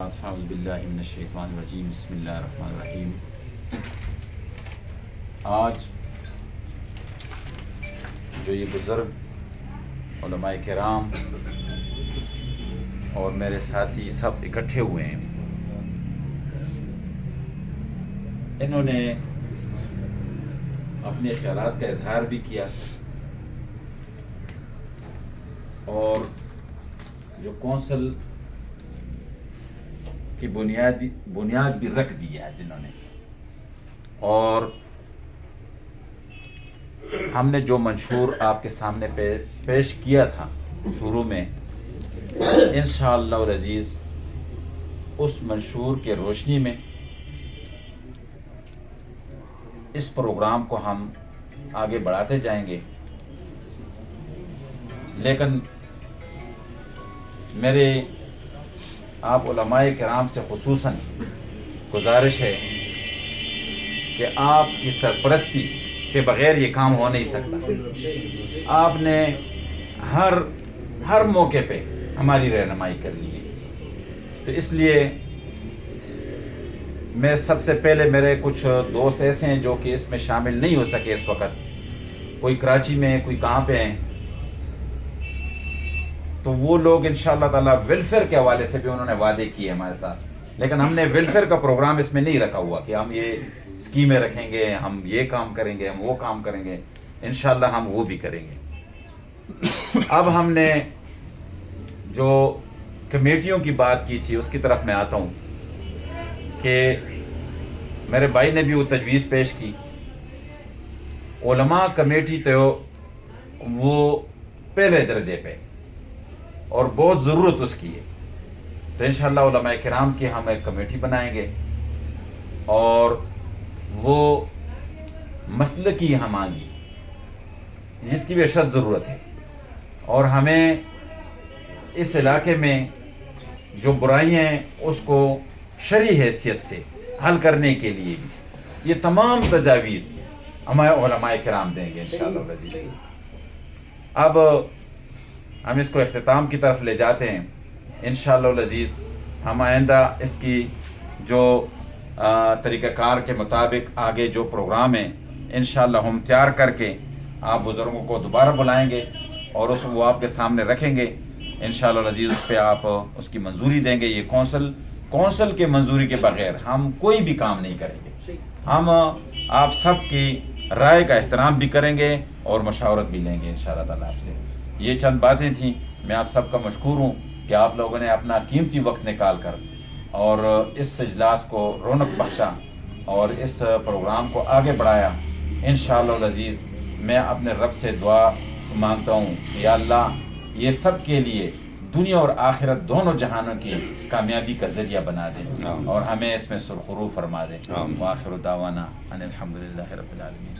اعوذ باللہ من الشیطان الرجیم بسم اللہ الرحمن الرحیم۔ آج جو یہ بزرگ علماء کرام اور میرے ساتھی سب اکٹھے ہوئے ہیں، انہوں نے اپنے خیالات کا اظہار بھی کیا اور جو کونسل کی بنیاد بھی رکھ دی ہے جنہوں نے، اور ہم نے جو منشور آپ کے سامنے پیش کیا تھا شروع میں، انشاءاللہ العزیز اس منشور کے روشنی میں اس پروگرام کو ہم آگے بڑھاتے جائیں گے۔ لیکن میرے آپ علماء کرام سے خصوصاً گزارش ہے کہ آپ کی سرپرستی کے بغیر یہ کام ہو نہیں سکتا۔ آپ نے ہر موقع پہ ہماری رہنمائی کرنی ہے، تو اس لیے میں سب سے پہلے، میرے کچھ دوست ایسے ہیں جو کہ اس میں شامل نہیں ہو سکے اس وقت، کوئی کراچی میں ہیں، کوئی کہاں پہ ہیں، تو وہ لوگ انشاءاللہ تعالیٰ ویلفیئر کے حوالے سے بھی انہوں نے وعدے کیے ہمارے ساتھ، لیکن ہم نے ویلفیئر کا پروگرام اس میں نہیں رکھا ہوا کہ ہم یہ اسکیمیں رکھیں گے، ہم یہ کام کریں گے، ہم وہ کام کریں گے۔ انشاءاللہ ہم وہ بھی کریں گے۔ اب ہم نے جو کمیٹیوں کی بات کی تھی اس کی طرف میں آتا ہوں کہ میرے بھائی نے بھی وہ تجویز پیش کی۔ علماء کمیٹی تو وہ پہلے درجے پہ اور بہت ضرورت اس کی ہے، تو انشاءاللہ علماء کرام کی ہم ایک کمیٹی بنائیں گے اور وہ مسلکی ہمانگی جس کی بھی اشد ضرورت ہے، اور ہمیں اس علاقے میں جو برائیاں ہیں اس کو شرعی حیثیت سے حل کرنے کے لیے بھی یہ تمام تجاویز ہمارے علماء کرام دیں گے انشاءاللہ العزیز۔ اب ہم اس کو اختتام کی طرف لے جاتے ہیں انشاءاللہ العزیز۔ ہم آئندہ اس کی جو طریقہ کار کے مطابق آگے جو پروگرام ہے انشاءاللہ ہم تیار کر کے آپ بزرگوں کو دوبارہ بلائیں گے اور اس وہ آپ کے سامنے رکھیں گے انشاءاللہ العزیز۔ اس پہ آپ اس کی منظوری دیں گے۔ یہ کونسل کے منظوری کے بغیر ہم کوئی بھی کام نہیں کریں گے۔ ہم آپ سب کی رائے کا احترام بھی کریں گے اور مشاورت بھی لیں گے انشاءاللہ تعالیٰ آپ سے۔ یہ چند باتیں تھیں۔ میں آپ سب کا مشکور ہوں کہ آپ لوگوں نے اپنا قیمتی وقت نکال کر اور اس اجلاس کو رونق بخشا اور اس پروگرام کو آگے بڑھایا۔ انشاءاللہ العزیز میں اپنے رب سے دعا مانگتا ہوں کہ یا اللہ یہ سب کے لیے دنیا اور آخرت دونوں جہانوں کی کامیابی کا ذریعہ بنا دے اور ہمیں اس میں سرخرو فرما دے۔ وآخر دعوانا ان الحمدللہ رب العالمین۔